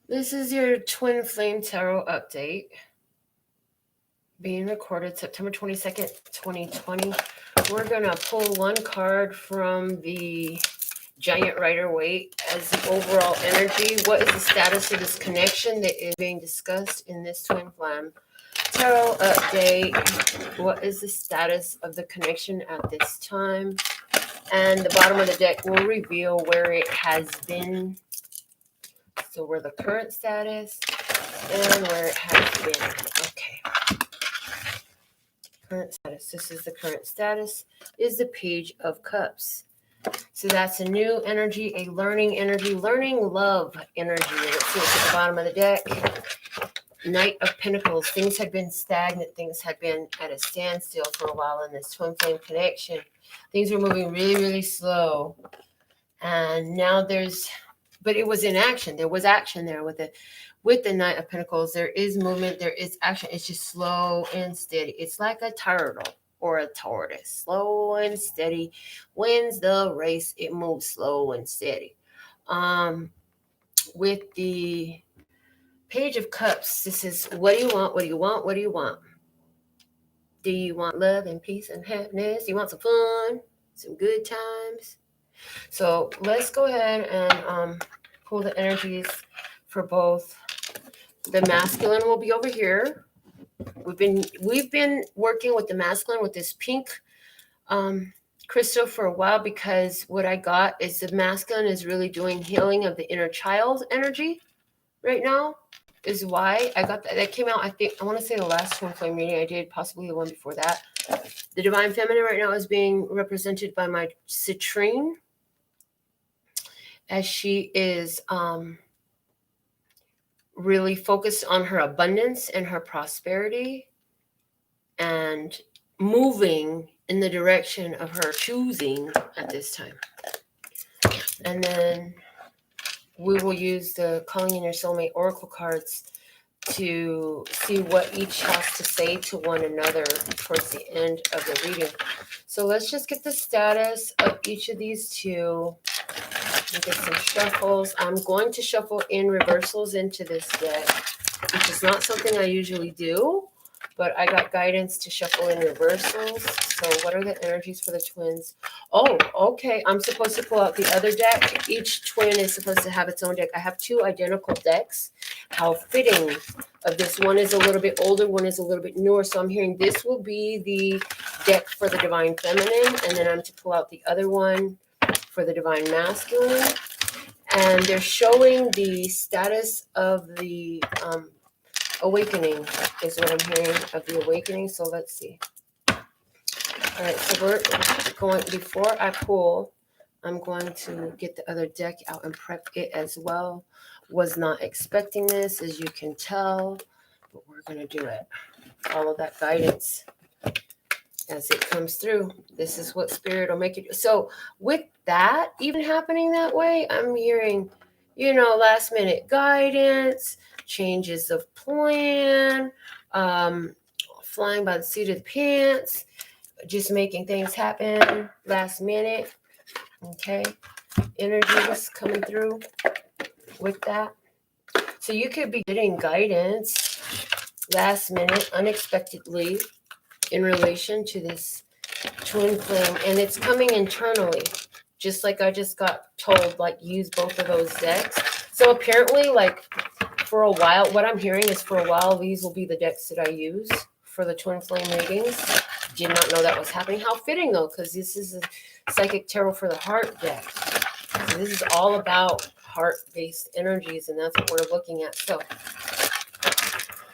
This is your Twin Flame Tarot update, being recorded September 22nd, 2020. We're going to pull one card from the Giant Rider-Waite as the overall energy. What is the status of this connection that is being discussed in this Twin Flame Tarot update? What is the status of the connection at this time? And the bottom of the deck will reveal where it has been. So we're the current status and where it has been. Okay. Current status. This is the current status. Is the Page of Cups. So that's a new energy, a learning energy, learning love energy. Let's see what's at the bottom of the deck. Knight of Pentacles. Things had been stagnant. Things had been at a standstill for a while in this twin flame connection. Things were moving really, really slow. And now but it was in action. There was action there with the Knight of Pentacles. There is movement. There is action. It's just slow and steady. It's like a turtle or a tortoise. Slow and steady. Wins the race. It moves slow and steady. With the Page of Cups, this is what do you want? What do you want? What do you want? Do you want love and peace and happiness? You want some fun? Some good times? So let's go ahead and pull the energies for both. The masculine will be over here. We've been working with the masculine with this pink crystal for a while, because what I got is the masculine is really doing healing of the inner child energy right now. Is why I got that. That came out, I want to say the last twin flame reading I did, possibly the one before that. The divine feminine right now is being represented by my citrine, as she is really focused on her abundance and her prosperity and moving in the direction of her choosing at this time. And then we will use the Calling in Your Soulmate Oracle cards to see what each has to say to one another towards the end of the reading. So let's just get the status of each of these two. Get some shuffles. I'm going to shuffle in reversals into this deck, which is not something I usually do, but I got guidance to shuffle in reversals. So what are the energies for the twins? Oh, okay. I'm supposed to pull out the other deck. Each twin is supposed to have its own deck. I have two identical decks. How fitting of this. One is a little bit older, one is a little bit newer. So I'm hearing this will be the deck for the divine feminine, and then I'm to pull out the other one for the divine masculine. And they're showing the status of the awakening is what I'm hearing, of the awakening. So let's see. All right, so we're going, before I pull, I'm going to get the other deck out and prep it as well. Was not expecting this, as you can tell, but we're going to do it. Follow that guidance as it comes through. This is what spirit will make it. So with that even happening that way, I'm hearing, last minute guidance, changes of plan, flying by the seat of the pants, just making things happen last minute. Okay. Energy is coming through with that. So you could be getting guidance last minute, unexpectedly, in relation to this twin flame, and it's coming internally, just like I just got told, like, use both of those decks. So apparently, like, for a while, what I'm hearing is for a while these will be the decks that I use for the twin flame readings. Did not know that was happening. How fitting, though, because this is a psychic tarot for the heart deck. So this is all about heart-based energies, and that's what we're looking at. So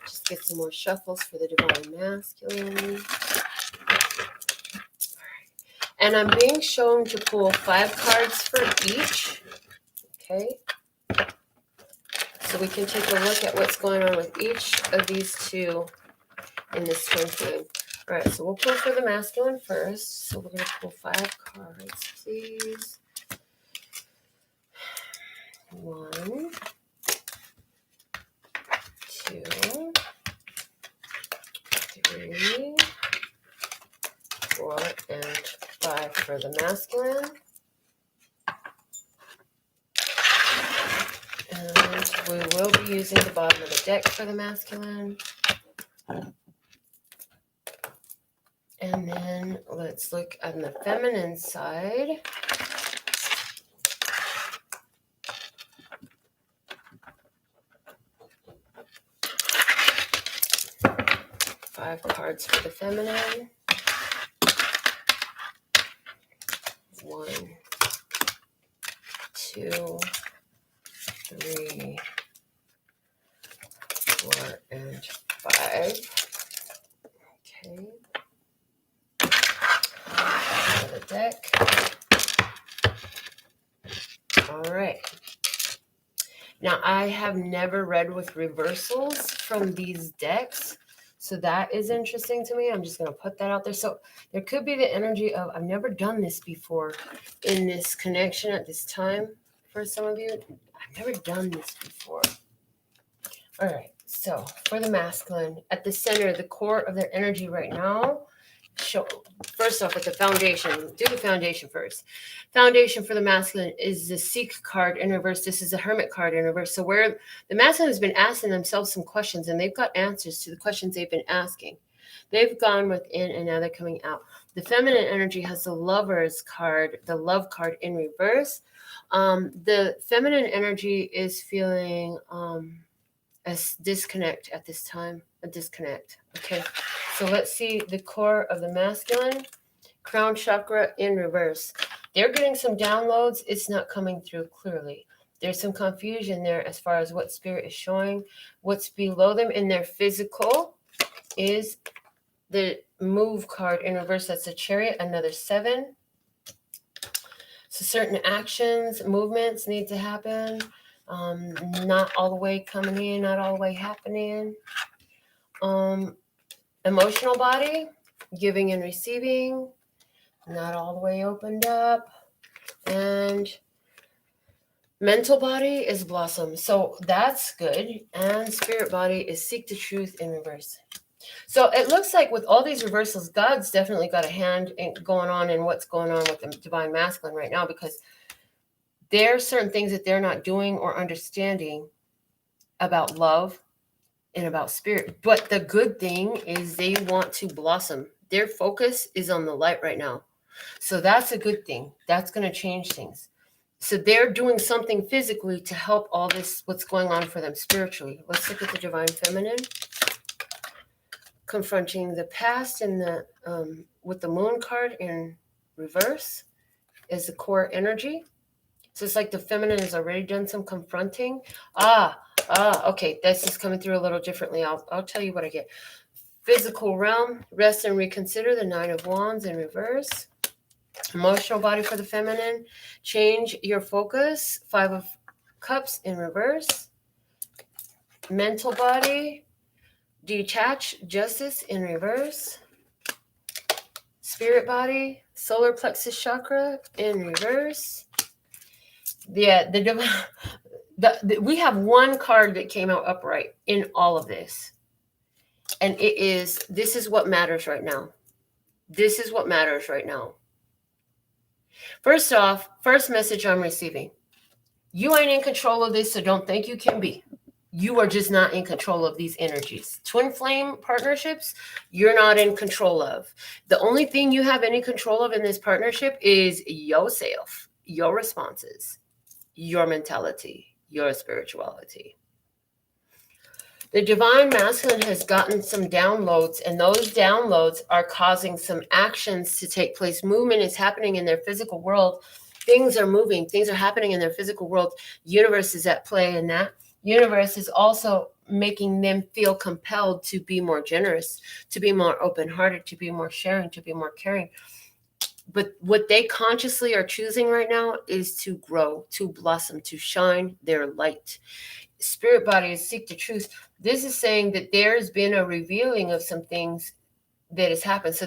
just get some more shuffles for the divine masculine. And I'm being shown to pull 5 cards for each. Okay. So we can take a look at what's going on with each of these two in this twin flame. All right, so we'll pull for the masculine first. So we're going to pull 5 cards, please. 1, 2, 3, 4, and 5 for the masculine. And we will be using the bottom of the deck for the masculine. And then let's look on the feminine side. Five cards for the feminine. 1, 2, 3, 4, and 5. Okay. The deck. All right. Now, I have never read with reversals from these decks, so that is interesting to me. I'm just going to put that out there. So there could be the energy of, I've never done this before in this connection at this time for some of you. I've never done this before. All right. So for the masculine, at the center, the core of their energy right now, first off, at the foundation, do the foundation first. Foundation for the masculine is the Seek card in reverse. This is the Hermit card in reverse. So where the masculine has been asking themselves some questions, and they've got answers to the questions they've been asking. They've gone within, and now they're coming out. The feminine energy has the Lovers card, the Love card in reverse. The feminine energy is feeling a disconnect at this time, a disconnect. Okay, so let's see the core of the masculine, crown chakra in reverse. They're getting some downloads. It's not coming through clearly. There's some confusion there as far as what spirit is showing. What's below them in their physical is the Move card in reverse. That's a Chariot, another 7. So certain actions, movements need to happen. Not all the way coming in, not all the way happening. Emotional body, giving and receiving, not all the way opened up. And mental body is blossom. So that's good. And spirit body is seek the truth in reverse. So it looks like with all these reversals, God's definitely got a hand going on in what's going on with the divine masculine right now, because there are certain things that they're not doing or understanding about love and about spirit. But the good thing is they want to blossom. Their focus is on the light right now. So that's a good thing. That's going to change things. So they're doing something physically to help all this, what's going on for them spiritually. Let's look at the divine feminine. Confronting the past in the with the Moon card in reverse is the core energy. So it's like the feminine has already done some confronting. Okay, this is coming through a little differently. I'll tell you what I get. Physical realm, rest and reconsider, the 9 of Wands in reverse. Emotional body for the feminine, change your focus, 5 of Cups in reverse. Mental body, detach, justice in reverse. Spirit body, solar plexus chakra in reverse. Yeah, we have one card that came out upright in all of this. And this is what matters right now. This is what matters right now. First off, first message I'm receiving. You ain't in control of this, so don't think you can be. You are just not in control of these energies. Twin flame partnerships, you're not in control of. The only thing you have any control of in this partnership is yourself, your responses, your mentality, your spirituality. The divine masculine has gotten some downloads, and those downloads are causing some actions to take place. Movement is happening in their physical world. Things are moving. Things are happening in their physical world. Universe is at play in that. Universe is also making them feel compelled to be more generous, to be more open-hearted, to be more sharing, to be more caring. But what they consciously are choosing right now is to grow, to blossom, to shine their light. Spirit body is seek the truth. This is saying that there's been a revealing of some things that has happened. So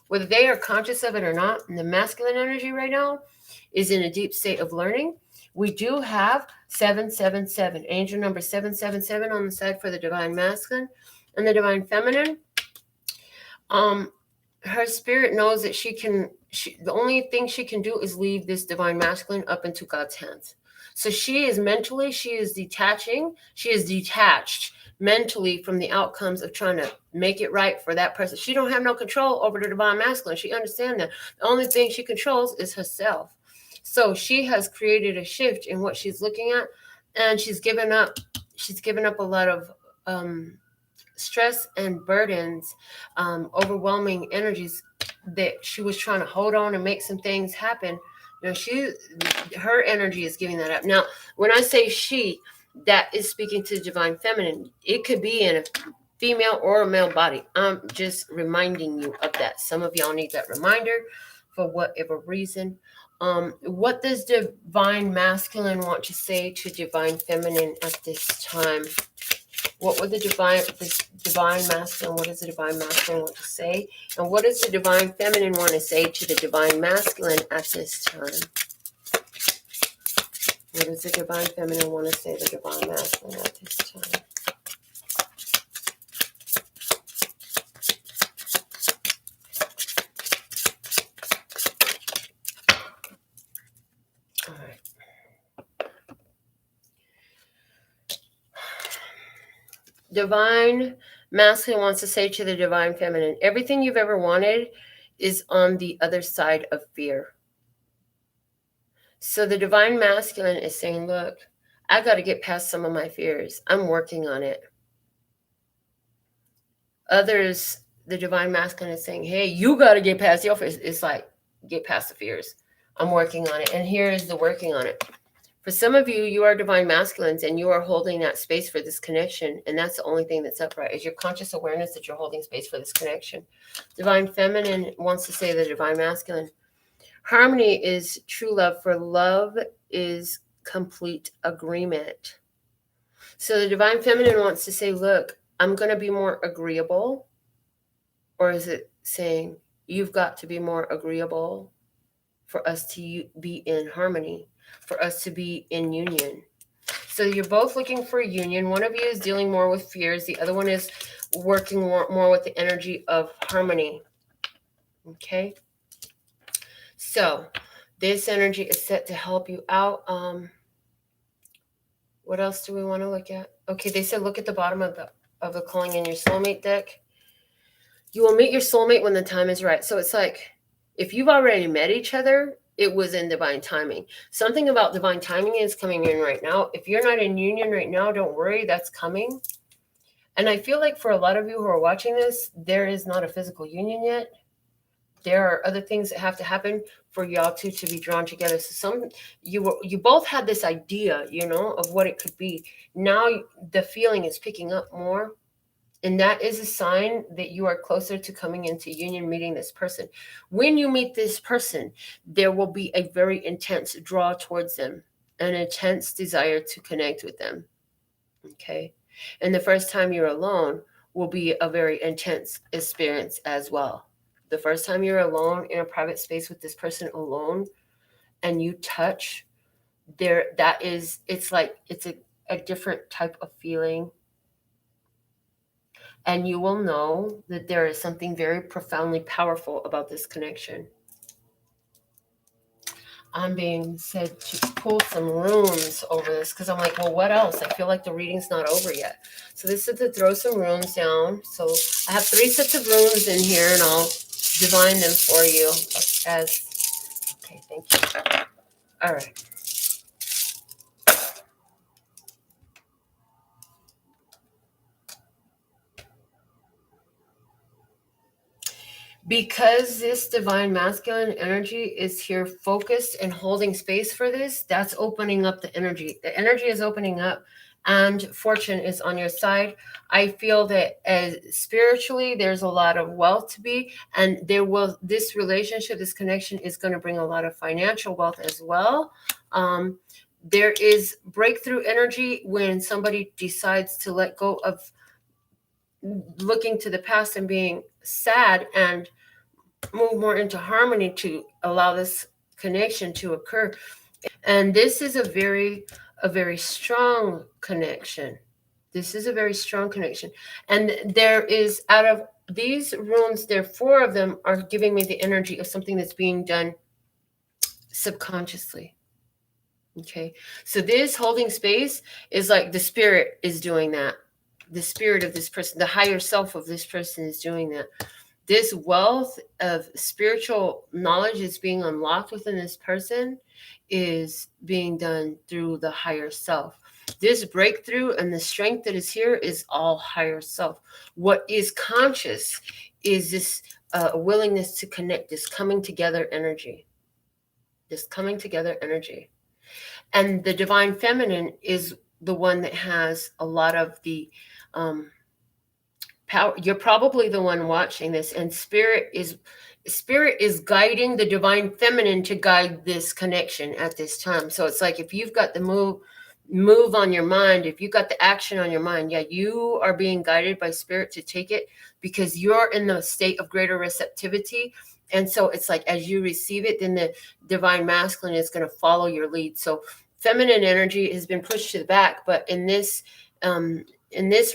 whether they are conscious of it or not, the masculine energy right now is in a deep state of learning. We do have 777, angel number 777 on the side for the divine masculine and the divine feminine. Her spirit knows that the only thing she can do is leave this divine masculine up into God's hands. So she is detaching. She is detached mentally from the outcomes of trying to make it right for that person. She don't have no control over the divine masculine. She understands that the only thing she controls is herself. So she has created a shift in what she's looking at, and she's given up a lot of stress and burdens, overwhelming energies that she was trying to hold on and make some things happen. Her energy is giving that up. Now, when I say she, that is speaking to the divine feminine. It could be in a female or a male body. I'm just reminding you of that. Some of y'all need that reminder for whatever reason. What does divine masculine want to say to divine feminine at this time? What would this divine masculine, what does the divine masculine want to say? And what does the divine feminine want to say to the divine masculine at this time? What does the divine feminine want to say to the divine masculine at this time? All right. Divine masculine wants to say to the divine feminine, everything you've ever wanted is on the other side of fear. So the divine masculine is saying, look, I got to get past some of my fears. I'm working on it. Others, the divine masculine is saying, hey, you got to get past your fears. It's like, get past the fears. I'm working on it. And here is the working on it. For some of you, you are divine masculines and you are holding that space for this connection. And that's the only thing that's upright is your conscious awareness that you're holding space for this connection. Divine feminine wants to say the divine masculine. Harmony is true love, for love is complete agreement. So the divine feminine wants to say, look, I'm going to be more agreeable. Or is it saying, you've got to be more agreeable for us to be in harmony, for us to be in union? So you're both looking for a union. One of you is dealing more with fears. The other one is working more with the energy of harmony. Okay? So this energy is set to help you out. What else do we want to look at? Okay, they said look at the bottom of the calling in your soulmate deck. You will meet your soulmate when the time is right. So it's like if you've already met each other, it was in divine timing. Something about divine timing is coming in right now. If you're not in union right now, don't worry, that's coming. And I feel like for a lot of you who are watching this, there is not a physical union yet. There are other things that have to happen for y'all two to be drawn together. So you both had this idea, of what it could be. Now the feeling is picking up more. And that is a sign that you are closer to coming into union, meeting this person. When you meet this person, there will be a very intense draw towards them, an intense desire to connect with them. Okay. And the first time you're alone will be a very intense experience as well. The first time you're alone in a private space with this person alone and you touch there, it's a different type of feeling. And you will know that there is something very profoundly powerful about this connection. I'm being said to pull some runes over this because I'm like, well, what else? I feel like the reading's not over yet. So this is to throw some runes down. So I have 3 sets of runes in here and I'll divine them for you okay, thank you. All right. Because this divine masculine energy is here focused and holding space for this, that's opening up the energy. The energy is opening up and fortune is on your side. I feel that as spiritually, there's a lot of wealth to be, and this relationship, this connection is going to bring a lot of financial wealth as well. There is breakthrough energy when somebody decides to let go of looking to the past and being sad and move more into harmony to allow this connection to occur. And this is a very strong connection. This is a very strong connection. And there is, out of these runes, there 4 of them are giving me the energy of something that's being done subconsciously. Okay. So this holding space is like the spirit is doing that. The spirit of this person, the higher self of this person is doing that. This wealth of spiritual knowledge is being unlocked within this person is being done through the higher self. This breakthrough and the strength that is here is all higher self. What is conscious is this willingness to connect, this coming together energy. This coming together energy. And the divine feminine is the one that has a lot of the power. You're probably the one watching this, and spirit is guiding the divine feminine to guide this connection at this time. So it's like if you've got the move on your mind, if you've got the action on your mind, yeah, you are being guided by spirit to take it because you're in the state of greater receptivity. And so it's like as you receive it, then the divine masculine is going to follow your lead. So feminine energy has been pushed to the back, but in this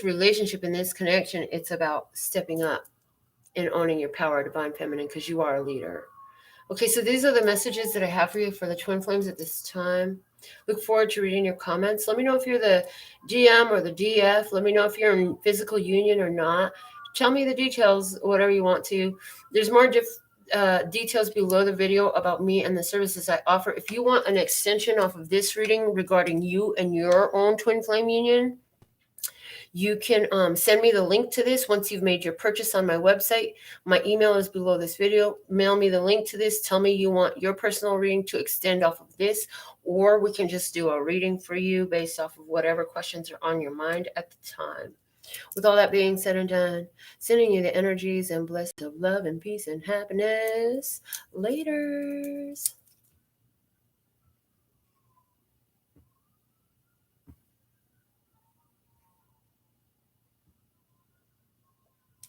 relationship, in this connection, it's about stepping up and owning your power, divine feminine, because you are a leader. Okay, so these are the messages that I have for you for the twin flames at this time. Look forward to reading your comments. Let me know if you're the GM or the DF. Let me know if you're in physical union or not. Tell me the details, whatever you want to. There's more details below the video about me and the services I offer. If you want an extension off of this reading regarding you and your own twin flame union, you can send me the link to this once you've made your purchase on my website. My email is below this video. Mail me the link to this. Tell me you want your personal reading to extend off of this, or we can just do a reading for you based off of whatever questions are on your mind at the time. With all that being said and done, sending you the energies and blessings of love and peace and happiness. Laters.